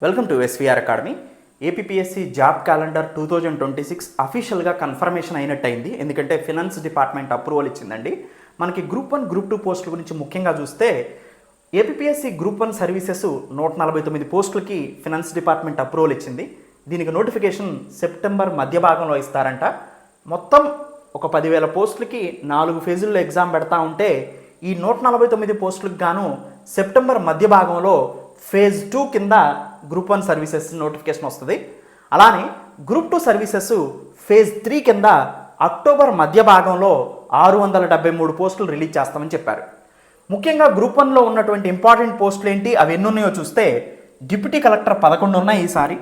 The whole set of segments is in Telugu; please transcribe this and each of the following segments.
Welcome to SVR academy. APPSC job calendar 2026 అఫీషియల్గా కన్ఫర్మేషన్ అయినట్టయింది. ఎందుకంటే ఫినాన్స్ డిపార్ట్మెంట్ అప్రూవల్ ఇచ్చిందండి. మనకి గ్రూప్ 1 గ్రూప్ 2 పోస్టుల గురించి ముఖ్యంగా చూస్తే ఏపీపీఎస్సీ గ్రూప్ 1 సర్వీసెస్ 149 పోస్టులకి ఫినాన్స్ డిపార్ట్మెంట్ అప్రూవల్ ఇచ్చింది. దీనికి నోటిఫికేషన్ సెప్టెంబర్ మధ్య భాగంలో ఇస్తారంట. మొత్తం ఒక 10,000 పోస్టులకి 4 ఫేజుల్లో ఎగ్జామ్ పెడతా ఉంటే ఈ 149 పోస్టులకు గాను సెప్టెంబర్ మధ్య భాగంలో ఫేజ్ 2 కింద గ్రూప్ 1 సర్వీసెస్ నోటిఫికేషన్ వస్తుంది. అలానే గ్రూప్ 2 సర్వీసెస్ ఫేజ్ 3 కింద అక్టోబర్ మధ్య భాగంలో 673 పోస్టులు రిలీజ్ చేస్తామని చెప్పారు. ముఖ్యంగా గ్రూప్ 1లో ఉన్నటువంటి ఇంపార్టెంట్ పోస్టులు ఏంటి, అవి ఎన్ని ఉన్నాయో చూస్తే డిప్యూటీ కలెక్టర్ 11 ఉన్నాయి ఈసారి,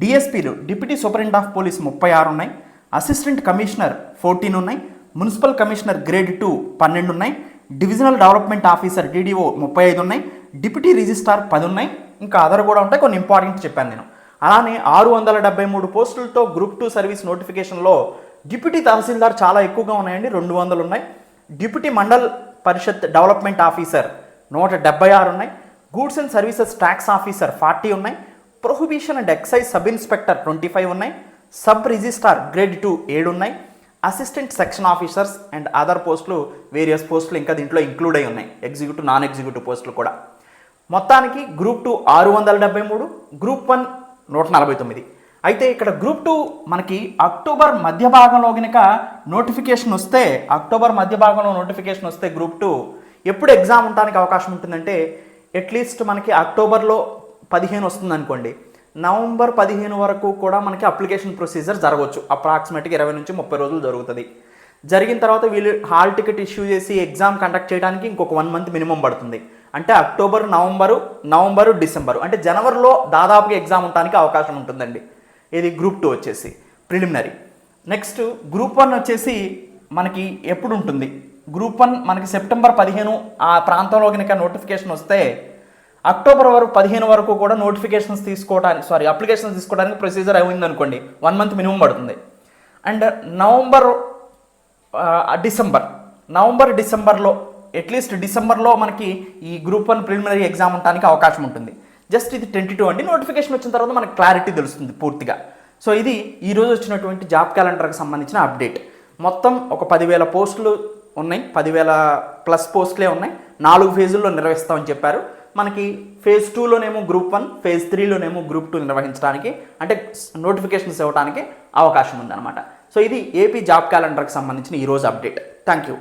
డిఎస్పీలు డిప్యూటీ సూపరింటెండెంట్ ఆఫ్ పోలీస్ 36 ఉన్నాయి, అసిస్టెంట్ కమిషనర్ 14 ఉన్నాయి, మున్సిపల్ కమిషనర్ గ్రేడ్ 2 12 ఉన్నాయి, డివిజనల్ డెవలప్మెంట్ ఆఫీసర్ డిడిఓ 35 ఉన్నాయి, డిప్యూటీ రిజిస్ట్రార్ 10 ఉన్నాయి, ఇంకా అదర్ కూడా ఉంటాయి. కొన్ని ఇంపార్టెంట్ చెప్పాను నేను. అలానే 673 పోస్టులతో గ్రూప్ 2 సర్వీస్ నోటిఫికేషన్లో డిప్యూటీ తహసీల్దార్ చాలా ఎక్కువగా ఉన్నాయండి, 200 ఉన్నాయి, deputy mandal parishad development officer 176 ఉన్నాయి, goods and services tax officer 40 ఉన్నాయి, prohibition and excise sub inspector 25 ఉన్నాయి, సబ్ రిజిస్ట్రార్ గ్రేడ్ 2 7 ఉన్నాయి, assistant section officers and other పోస్టులు వేరియస్ పోస్టులు ఇంకా దీంట్లో ఇంక్లూడ్ అయి ఉన్నాయి, ఎగ్జిక్యూటివ్ నాన్ ఎగ్జిక్యూటివ్ పోస్టులు కూడా. మొత్తానికి గ్రూప్ 2 673, గ్రూప్ 1 149. అయితే ఇక్కడ గ్రూప్ 2 మనకి అక్టోబర్ మధ్య భాగంలో కనుక నోటిఫికేషన్ వస్తే, గ్రూప్ 2 ఎప్పుడు ఎగ్జామ్ ఉండడానికి అవకాశం ఉంటుందంటే అట్లీస్ట్ మనకి అక్టోబర్లో 15 వస్తుంది అనుకోండి, నవంబర్ 15 వరకు కూడా మనకి అప్లికేషన్ ప్రొసీజర్ జరగవచ్చు. అప్రాక్సిమేట్గా 20 నుంచి 30 రోజులు జరుగుతుంది. జరిగిన తర్వాత వీళ్ళు హాల్ టికెట్ ఇష్యూ చేసి ఎగ్జామ్ కండక్ట్ చేయడానికి ఇంకొక 1 మంత్ మినిమం పడుతుంది. అంటే అక్టోబర్, నవంబరు, డిసెంబరు, అంటే జనవరిలో దాదాపుగా ఎగ్జామ్ ఉండడానికి అవకాశం ఉంటుందండి. ఇది గ్రూప్ 2 వచ్చేసి ప్రిలిమినరీ. నెక్స్ట్ గ్రూప్ 1 వచ్చేసి మనకి ఎప్పుడు ఉంటుంది, గ్రూప్ 1 మనకి సెప్టెంబర్ 15 ఆ ప్రాంతంలో కనుక నోటిఫికేషన్ వస్తే అక్టోబర్ 15 వరకు కూడా అప్లికేషన్స్ తీసుకోవడానికి ప్రొసీజర్ అయింది అనుకోండి, 1 మంత్ మినిమం పడుతుంది. అండ్ నవంబర్, డిసెంబర్లో అట్లీస్ట్ డిసెంబర్లో మనకి ఈ గ్రూప్ 1 ప్రిలిమినరీ ఎగ్జామ్ ఉండడానికి అవకాశం ఉంటుంది. జస్ట్ ఇది 22 అండి. నోటిఫికేషన్ వచ్చిన తర్వాత మనకి క్లారిటీ తెలుస్తుంది పూర్తిగా. సో ఇది ఈరోజు వచ్చినటువంటి జాబ్ క్యాలెండర్కి సంబంధించిన అప్డేట్. మొత్తం ఒక 10,000 పోస్టులు ఉన్నాయి, 10,000+ పోస్టులే ఉన్నాయి, 4 ఫేజుల్లో నిర్వహిస్తామని చెప్పారు. మనకి ఫేజ్ 2లోనేమో గ్రూప్ 1, ఫేజ్ 3లోనేమో గ్రూప్ 2 నిర్వహించడానికి, అంటే నోటిఫికేషన్స్ ఇవ్వడానికి అవకాశం ఉందన్నమాట. సో ఇది ఏపీ జాబ్ క్యాలెండర్కి సంబంధించిన ఈరోజు అప్డేట్. Thank you.